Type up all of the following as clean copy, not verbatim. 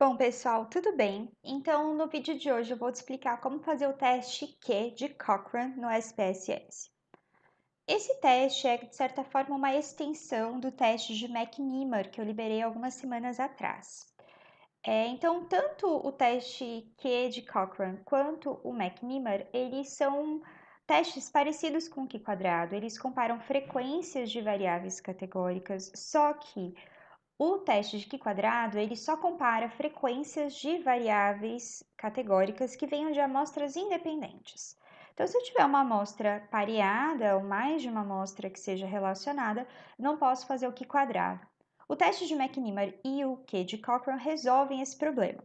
Bom, pessoal, tudo bem? Então, no vídeo de hoje eu vou te explicar como fazer o teste Q de Cochrane no SPSS. Esse teste é, de certa forma, uma extensão do teste de McNemar que eu liberei algumas semanas atrás. Então, tanto o teste Q de Cochrane quanto o McNemar, eles são testes parecidos com o Q-quadrado. Eles comparam frequências de variáveis categóricas, só que o teste de Q-quadrado, ele só compara frequências de variáveis categóricas que venham de amostras independentes. Então, se eu tiver uma amostra pareada ou mais de uma amostra que seja relacionada, não posso fazer o Q-quadrado. O teste de McNemar e o Q de Cochrane resolvem esse problema.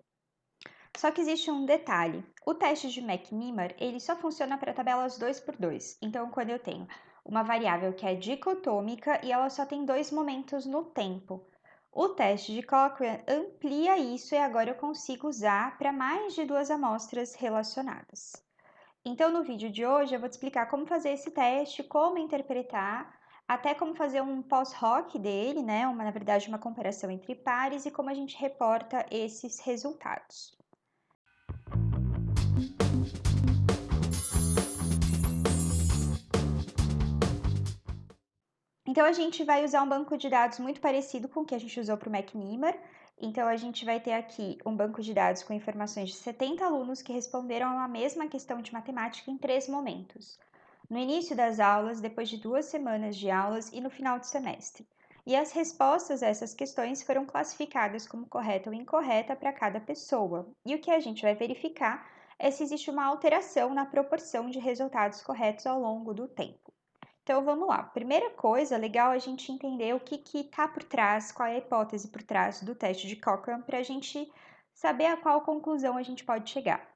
Só que existe um detalhe. O teste de McNemar, ele só funciona para tabelas 2 por 2. Então, quando eu tenho uma variável que é dicotômica e ela só tem dois momentos no tempo, o teste de Cochrane amplia isso e agora eu consigo usar para mais de duas amostras relacionadas. Então, no vídeo de hoje, eu vou te explicar como fazer esse teste, como interpretar, até como fazer um pós-hoc dele, né? Na verdade, uma comparação entre pares e como a gente reporta esses resultados. Então, a gente vai usar um banco de dados muito parecido com o que a gente usou para o McNemar. Então, a gente vai ter aqui um banco de dados com informações de 70 alunos que responderam a uma mesma questão de matemática em 3 momentos. No início das aulas, depois de 2 semanas de aulas e no final do semestre. E as respostas a essas questões foram classificadas como correta ou incorreta para cada pessoa. E o que a gente vai verificar é se existe uma alteração na proporção de resultados corretos ao longo do tempo. Então vamos lá. Primeira coisa, legal a gente entender o que está por trás, qual é a hipótese por trás do teste de Cochrane para a gente saber a qual conclusão a gente pode chegar.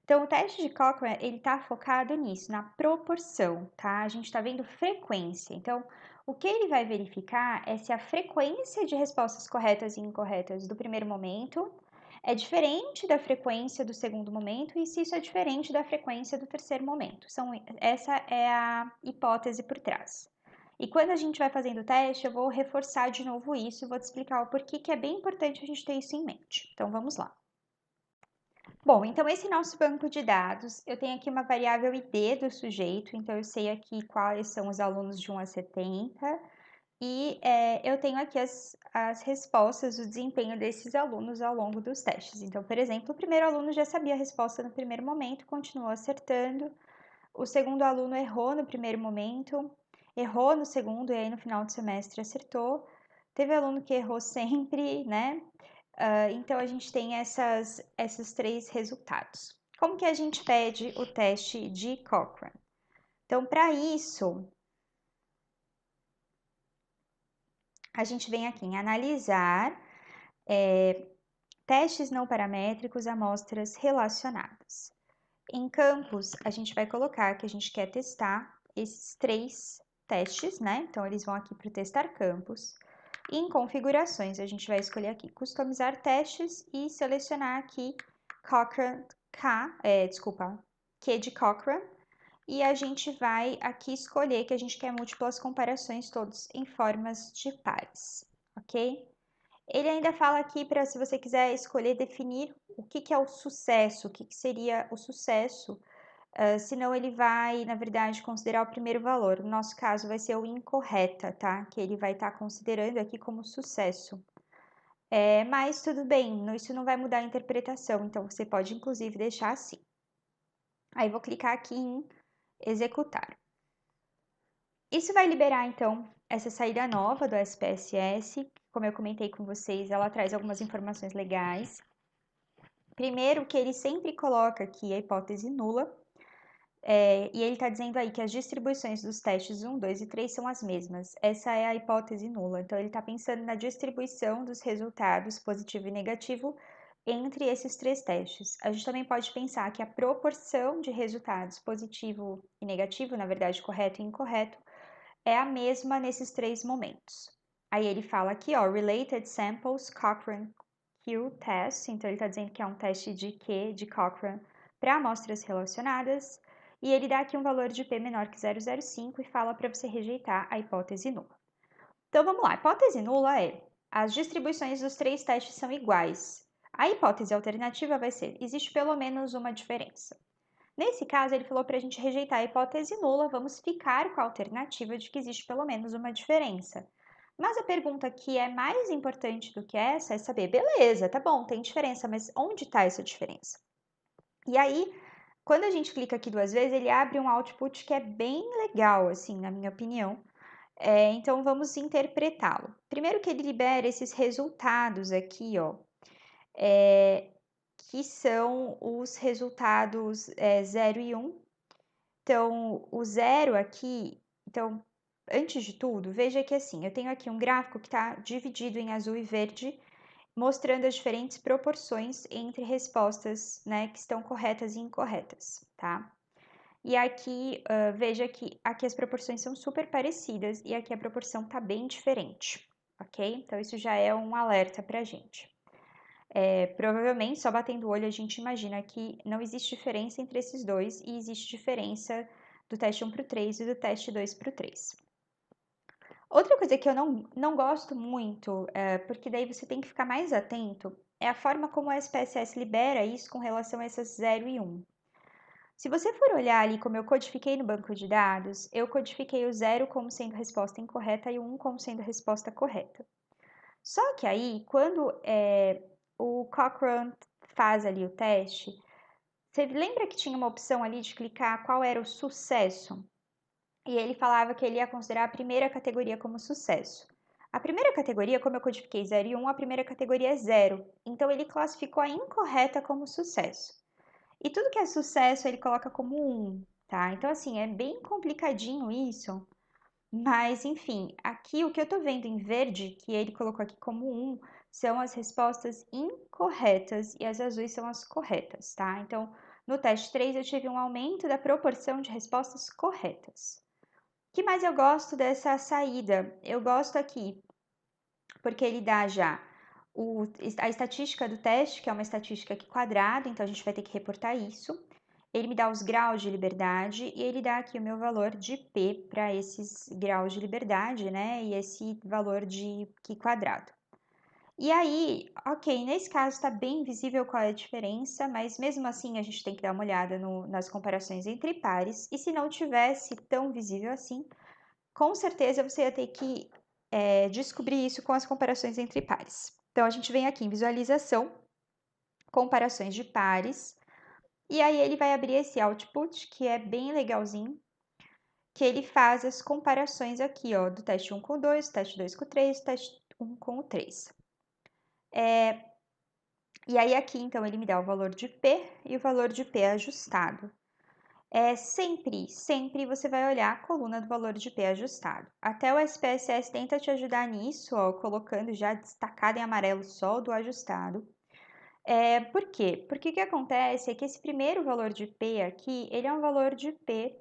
Então, o teste de Cochrane, ele está focado nisso, na proporção, tá? A gente está vendo frequência. Então, o que ele vai verificar é se a frequência de respostas corretas e incorretas do primeiro momento é diferente da frequência do segundo momento e se isso é diferente da frequência do terceiro momento. Essa é a hipótese por trás. E quando a gente vai fazendo o teste, eu vou reforçar de novo isso, vou te explicar o porquê que é bem importante a gente ter isso em mente. Então, vamos lá. Bom, então esse nosso banco de dados, eu tenho aqui uma variável ID do sujeito, então eu sei aqui quais são os alunos de 1 a 70, e eu tenho aqui as respostas, o desempenho desses alunos ao longo dos testes. Então, por exemplo, o primeiro aluno já sabia a resposta no primeiro momento, continuou acertando. O segundo aluno errou no primeiro momento, errou no segundo e aí no final do semestre acertou. Teve aluno que errou sempre, né? Então, a gente tem esses três resultados. Como que a gente pede o teste de Cochrane? Então, para isso, a gente vem aqui em analisar testes não paramétricos, amostras relacionadas. Em campos, a gente vai colocar que a gente quer testar esses três testes, né? Então, eles vão aqui para o testar campos. E em configurações, a gente vai escolher aqui customizar testes e selecionar aqui Cochrane Q de Cochrane. E a gente vai aqui escolher que a gente quer múltiplas comparações, todos em formas de pares, ok? Ele ainda fala aqui para, se você quiser escolher, definir o que é o sucesso, o que seria o sucesso, senão ele vai, na verdade, considerar o primeiro valor. No nosso caso, vai ser o incorreta, tá? Que ele vai estar considerando aqui como sucesso. Mas tudo bem, isso não vai mudar a interpretação, então você pode, inclusive, deixar assim. Aí vou clicar aqui em executar. Isso vai liberar, então, essa saída nova do SPSS. Como eu comentei com vocês, ela traz algumas informações legais. Primeiro, que ele sempre coloca aqui a hipótese nula, e ele está dizendo aí que as distribuições dos testes 1, 2 e 3 são as mesmas. Essa é a hipótese nula. Então, ele está pensando na distribuição dos resultados positivo e negativo entre esses três testes. A gente também pode pensar que a proporção de resultados positivo e negativo, na verdade, correto e incorreto, é a mesma nesses três momentos. Aí ele fala aqui, ó, Related Samples Cochrane Q Test. Então, ele está dizendo que é um teste de Q de Cochrane para amostras relacionadas. E ele dá aqui um valor de P menor que 0,05 e fala para você rejeitar a hipótese nula. Então, vamos lá. A hipótese nula é: as distribuições dos três testes são iguais. A hipótese alternativa vai ser, existe pelo menos uma diferença. Nesse caso, ele falou para a gente rejeitar a hipótese nula, vamos ficar com a alternativa de que existe pelo menos uma diferença. Mas a pergunta que é mais importante do que essa é saber, beleza, tá bom, tem diferença, mas onde está essa diferença? E aí, quando a gente clica aqui 2 vezes, ele abre um output que é bem legal, assim, na minha opinião. Então, vamos interpretá-lo. Primeiro que ele libera esses resultados aqui, ó, que são os resultados 0 e 1. Então, o 0 aqui, então, antes de tudo, veja que assim, eu tenho aqui um gráfico que está dividido em azul e verde, mostrando as diferentes proporções entre respostas, né, que estão corretas e incorretas, tá? E aqui, veja que aqui as proporções são super parecidas e aqui a proporção está bem diferente, ok? Então, isso já é um alerta para a gente. Provavelmente, só batendo o olho, a gente imagina que não existe diferença entre esses dois e existe diferença do teste 1 para o 3 e do teste 2 para o 3. Outra coisa que eu não gosto muito, porque daí você tem que ficar mais atento, é a forma como a SPSS libera isso com relação a essas 0 e 1. Se você for olhar ali como eu codifiquei no banco de dados, eu codifiquei o 0 como sendo resposta incorreta e o 1 como sendo resposta correta. Só que aí, quando o Cochrane faz ali o teste, você lembra que tinha uma opção ali de clicar qual era o sucesso? E ele falava que ele ia considerar a primeira categoria como sucesso. A primeira categoria, como eu codifiquei 0 e 1, a primeira categoria é 0. Então, ele classificou a incorreta como sucesso. E tudo que é sucesso, ele coloca como 1, tá? Então, assim, é bem complicadinho isso. Mas, enfim, aqui o que eu tô vendo em verde, que ele colocou aqui como 1, são as respostas incorretas e as azuis são as corretas, tá? Então, no teste 3 eu tive um aumento da proporção de respostas corretas. O que mais eu gosto dessa saída? Eu gosto aqui, porque ele dá já a estatística do teste, que é uma estatística aqui quadrada, então a gente vai ter que reportar isso. Ele me dá os graus de liberdade e ele dá aqui o meu valor de P para esses graus de liberdade, né? E esse valor de Q quadrado. E aí, ok, nesse caso está bem visível qual é a diferença, mas mesmo assim a gente tem que dar uma olhada nas comparações entre pares. E se não tivesse tão visível assim, com certeza você ia ter que descobrir isso com as comparações entre pares. Então, a gente vem aqui em visualização, comparações de pares, e aí ele vai abrir esse output, que é bem legalzinho, que ele faz as comparações aqui, ó, do teste 1 com o 2, teste 2 com o 3, teste 1 com o 3. E aí aqui, então, ele me dá o valor de P e o valor de P ajustado. Sempre você vai olhar a coluna do valor de P ajustado. Até o SPSS tenta te ajudar nisso, ó, colocando já destacado em amarelo só o do ajustado. Por quê? Porque o que acontece é que esse primeiro valor de P aqui, ele é um valor de P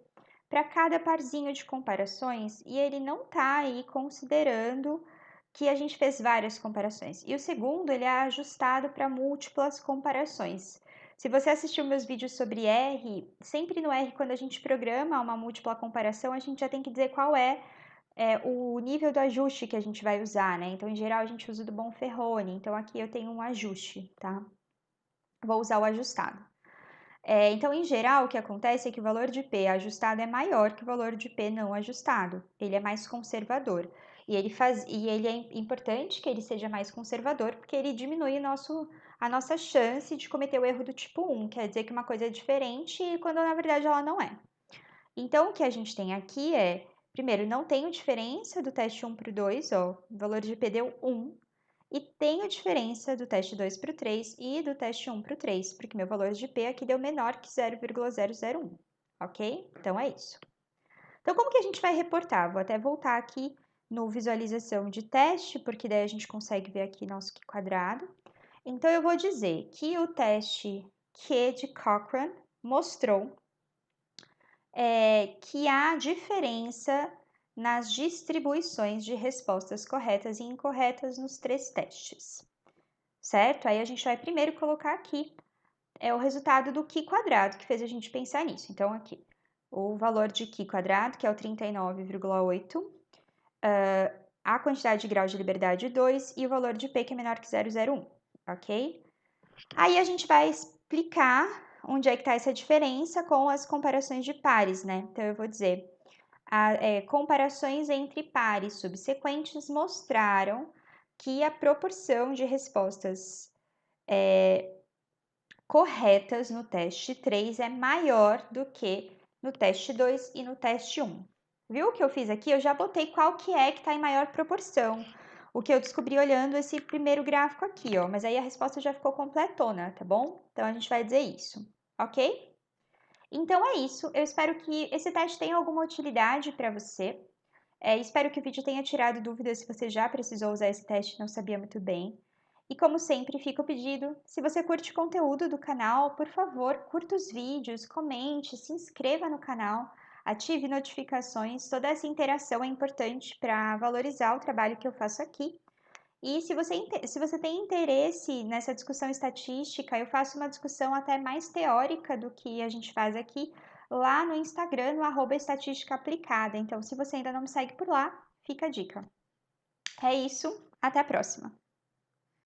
para cada parzinho de comparações e ele não está aí considerando que a gente fez várias comparações. E o segundo, ele é ajustado para múltiplas comparações. Se você assistiu meus vídeos sobre R, sempre no R, quando a gente programa uma múltipla comparação, a gente já tem que dizer qual é o nível do ajuste que a gente vai usar, né? Então, em geral, a gente usa do Bonferroni. Então, aqui eu tenho um ajuste, tá? Vou usar o ajustado. Então, em geral, o que acontece é que o valor de P ajustado é maior que o valor de P não ajustado. Ele é mais conservador. E ele é importante que ele seja mais conservador, porque ele diminui a nossa chance de cometer o erro do tipo 1. Quer dizer que uma coisa é diferente quando na verdade ela não é. Então, o que a gente tem aqui é, primeiro, não tenho diferença do teste 1 para o 2, ó, o valor de P deu 1. E tenho diferença do teste 2 para o 3 e do teste 1 para o 3, porque meu valor de P aqui deu menor que 0,001, ok? Então, é isso. Então, como que a gente vai reportar? Vou até voltar aqui no visualização de teste, porque daí a gente consegue ver aqui nosso Q quadrado. Então, eu vou dizer que o teste Q de Cochrane mostrou que há diferença nas distribuições de respostas corretas e incorretas nos 3 testes, certo? Aí a gente vai primeiro colocar aqui o resultado do Q quadrado, que fez a gente pensar nisso. Então, aqui, o valor de Q quadrado, que é o 39,8, a quantidade de graus de liberdade 2 e o valor de P, que é menor que 0,01, ok? Aí a gente vai explicar onde é que está essa diferença com as comparações de pares, né? Então eu vou dizer, comparações entre pares subsequentes mostraram que a proporção de respostas corretas no teste 3 é maior do que no teste 2 e no teste 1. Viu o que eu fiz aqui? Eu já botei qual que está em maior proporção. O que eu descobri olhando esse primeiro gráfico aqui, ó. Mas aí a resposta já ficou completona, tá bom? Então a gente vai dizer isso, ok? Então é isso. Eu espero que esse teste tenha alguma utilidade para você. Espero que o vídeo tenha tirado dúvidas se você já precisou usar esse teste e não sabia muito bem. E como sempre, fica o pedido, se você curte o conteúdo do canal, por favor, curta os vídeos, comente, se inscreva no canal, ative notificações, toda essa interação é importante para valorizar o trabalho que eu faço aqui. E se você tem interesse nessa discussão estatística, eu faço uma discussão até mais teórica do que a gente faz aqui, lá no Instagram, no @estatística aplicada. Então, se você ainda não me segue por lá, fica a dica. É isso, até a próxima!